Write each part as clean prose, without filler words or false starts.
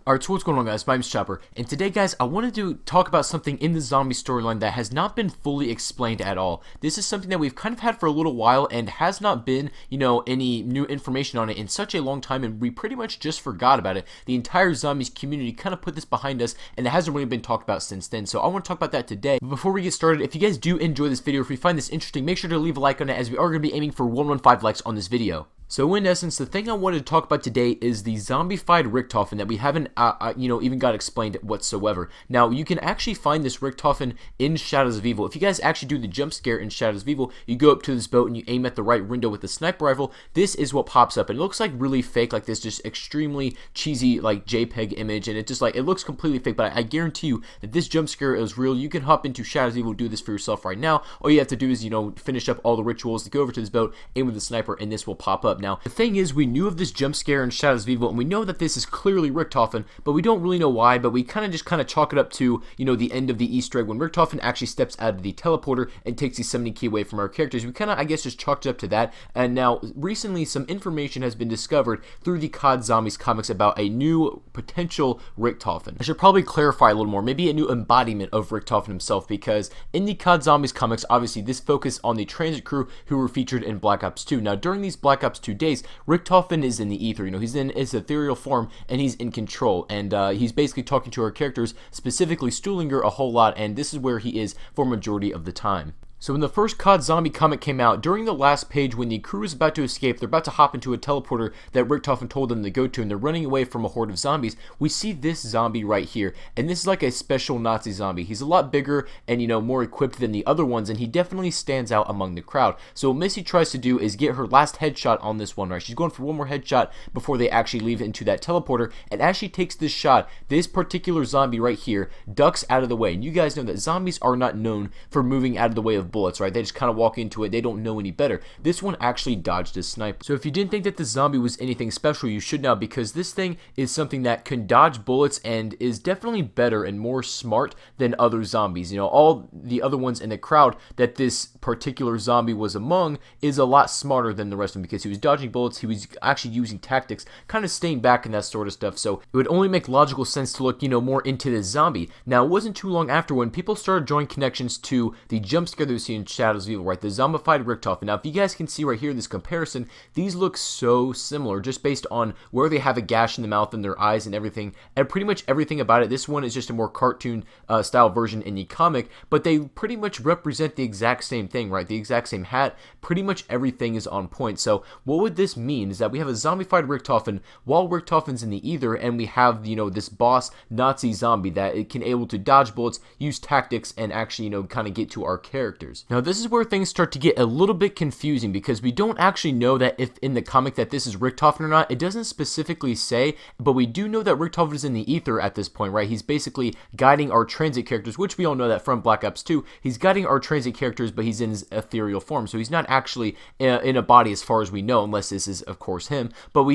Alright, so what's going on, guys? My name's Chopper, and today, guys, I wanted to talk about something in the zombie storyline that has not been fully explained at all. This is something that we've kind of had for a little while and has not been, any new information on it in such a long time, and we pretty much just forgot about it. The entire zombies community kind of put this behind us, and it hasn't really been talked about since then, so I want to talk about that today. But before we get started, if you guys do enjoy this video, if you find this interesting, make sure to leave a like on it, as we are going to be aiming for 115 likes on this video. So in essence, the thing I wanted to talk about today is the zombified Richthofen that we haven't, even got explained whatsoever. Now, you can actually find this Richthofen in Shadows of Evil. If you guys actually do the jump scare in Shadows of Evil, you go up to this boat and you aim at the right window with the sniper rifle. This is what pops up. It looks like really fake, like this just extremely cheesy, like JPEG image, and it just like, it looks completely fake, but I guarantee you that this jump scare is real. You can hop into Shadows of Evil, do this for yourself right now. All you have to do is, finish up all the rituals, go over to this boat, aim with the sniper, and this will pop up. Now, the thing is, we knew of this jump scare in Shadows of Evil, and we know that this is clearly Richthofen, but we don't really know why, but we kind of chalk it up to, the end of the Easter egg when Richthofen actually steps out of the teleporter and takes the summoning key away from our characters. We kind of, I guess, just chalked it up to that, and now, recently, some information has been discovered through the CoD Zombies comics about a new potential Richthofen. I should probably clarify a little more, maybe a new embodiment of Richthofen himself, because in the CoD Zombies comics, obviously, this focused on the transit crew who were featured in Black Ops 2. Now, during these Black Ops 2 days, Richthofen is in the ether, he's in his ethereal form, and he's in control, and he's basically talking to our characters, specifically Stuhlinger, a whole lot, and this is where he is for majority of the time. So when the first CoD Zombie comic came out, during the last page when the crew is about to escape, they're about to hop into a teleporter that Richthofen told them to go to, and they're running away from a horde of zombies, we see this zombie right here, and this is like a special Nazi zombie. He's a lot bigger and, more equipped than the other ones, and he definitely stands out among the crowd. So what Missy tries to do is get her last headshot on this one, right? She's going for one more headshot before they actually leave into that teleporter, and as she takes this shot, this particular zombie right here ducks out of the way, and you guys know that zombies are not known for moving out of the way of bullets, right? They just kind of walk into it. They don't know any better. This one actually dodged his sniper. So if you didn't think that the zombie was anything special, you should now, because this thing is something that can dodge bullets and is definitely better and more smart than other zombies. All the other ones in the crowd that this particular zombie was among is a lot smarter than the rest of them, because he was dodging bullets, he was actually using tactics, kind of staying back and that sort of stuff. So it would only make logical sense to look, more into this zombie. Now, it wasn't too long after when people started drawing connections to the jump scare that we see in Shadows of Evil, right? The zombified Richthofen. Now, if you guys can see right here, this comparison, these look so similar just based on where they have a gash in the mouth and their eyes and everything, and pretty much everything about it. This one is just a more cartoon style version in the comic, but they pretty much represent the exact same thing, right? The exact same hat. Pretty much everything is on point. So what would this mean is that we have a zombified Richthofen while Richthofen's in the ether, and we have, this boss Nazi zombie that it can able to dodge bullets, use tactics, and actually, kind of get to our characters. Now, this is where things start to get a little bit confusing, because we don't actually know that if in the comic that this is Richthofen or not. It doesn't specifically say, but we do know that Richthofen is in the ether at this point, right? He's basically guiding our transit characters, which we all know that from Black Ops 2. He's guiding our transit characters, but he's in his ethereal form, so he's not actually in a body as far as we know, unless this is, of course, him. But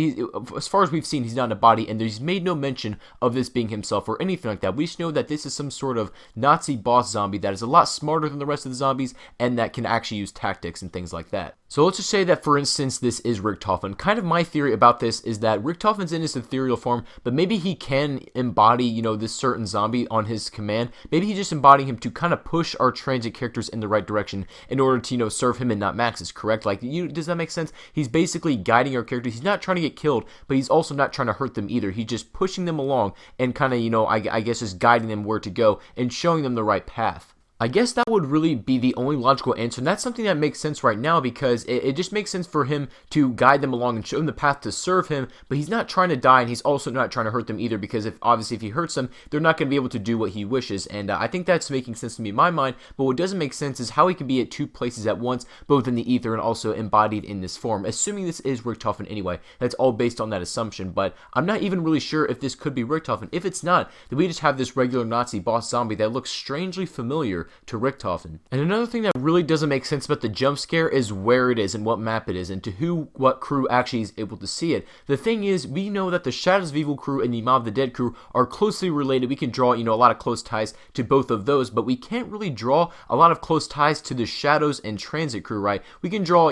as far as we've seen, he's not in a body, and he's made no mention of this being himself or anything like that. We just know that this is some sort of Nazi boss zombie that is a lot smarter than the rest of the zombies, and that can actually use tactics and things like that. So let's just say that, for instance, this is Richthofen. Kind of my theory about this is that Richthofen's in his ethereal form, but maybe he can embody, this certain zombie on his command. Maybe he's just embodying him to kind of push our transit characters in the right direction in order to, serve him and not Max's, correct? Like, does that make sense? He's basically guiding our characters. He's not trying to get killed, but he's also not trying to hurt them either. He's just pushing them along and kind of, I guess just guiding them where to go and showing them the right path. I guess that would really be the only logical answer, and that's something that makes sense right now, because it just makes sense for him to guide them along and show them the path to serve him, but he's not trying to die, and he's also not trying to hurt them either, because obviously if he hurts them, they're not going to be able to do what he wishes, and I think that's making sense to me in my mind. But what doesn't make sense is how he can be at two places at once, both in the ether and also embodied in this form, assuming this is Richthofen anyway. That's all based on that assumption, but I'm not even really sure if this could be Richthofen. If it's not, then we just have this regular Nazi boss zombie that looks strangely familiar to Richthofen. And another thing that really doesn't make sense about the jump scare is where it is and what map it is and to what crew actually is able to see it. The thing is, we know that the Shadows of Evil crew and the Mob of the Dead crew are closely related. We can draw, a lot of close ties to both of those, but we can't really draw a lot of close ties to the Shadows and Transit crew, right? We can draw,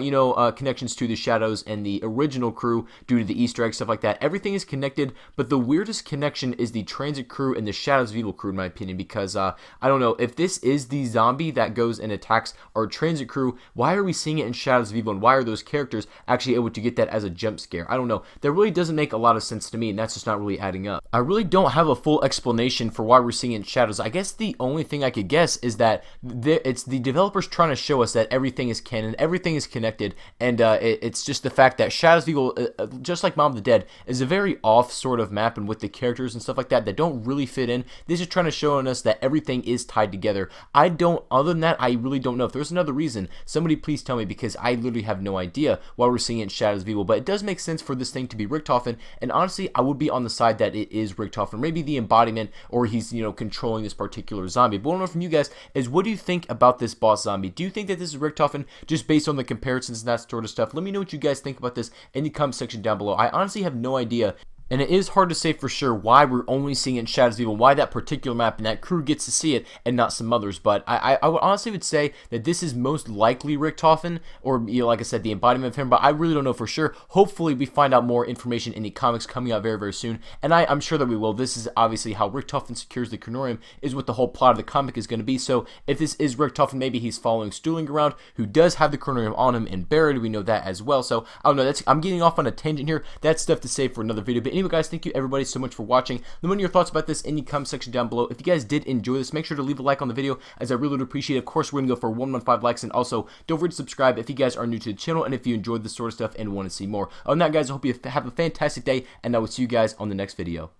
connections to the Shadows and the original crew due to the Easter egg, stuff like that. Everything is connected, but the weirdest connection is the Transit crew and the Shadows of Evil crew, in my opinion, because I don't know if this is the zombie that goes and attacks our Transit crew. Why are we seeing it in Shadows of Evil, and why are those characters actually able to get that as a jump scare? I don't know. That really doesn't make a lot of sense to me, and that's just not really adding up. I really don't have a full explanation for why we're seeing it in Shadows. I guess the only thing I could guess is that it's the developers trying to show us that everything is canon, everything is connected, and it's just the fact that Shadows of Evil, just like Mob of the Dead, is a very off sort of map, and with the characters and stuff like that don't really fit in. This is trying to show us that everything is tied together. Other than that, I really don't know. If there's another reason, somebody please tell me, because I literally have no idea why we're seeing it in Shadows of Evil. But it does make sense for this thing to be Richthofen, and honestly, I would be on the side that it is Richthofen, maybe the embodiment, or he's, controlling this particular zombie. But what I want to know from you guys is, what do you think about this boss zombie? Do you think that this is Richthofen, just based on the comparisons and that sort of stuff? Let me know what you guys think about this in the comment section down below. I honestly have no idea. And it is hard to say for sure why we're only seeing it in Shadows of Evil, why that particular map and that crew gets to see it and not some others. But I would honestly say that this is most likely Richthofen, or like I said, the embodiment of him. But I really don't know for sure. Hopefully we find out more information in the comics coming out very, very soon. And I'm sure that we will. This is obviously how Richthofen secures the Chronorium, is what the whole plot of the comic is going to be. So if this is Richthofen, maybe he's following Stuhling around, who does have the Chronorium on him and buried. We know that as well. So I don't know. I'm getting off on a tangent here. That's stuff to save for another video. But anyway, guys, thank you everybody so much for watching. Let me know your thoughts about this in the comment section down below. If you guys did enjoy this, make sure to leave a like on the video, as I really would appreciate it. Of course, we're going to go for 115 likes, and also don't forget to subscribe if you guys are new to the channel and if you enjoyed this sort of stuff and want to see more. Other than that, guys, I hope you have a fantastic day, and I will see you guys on the next video.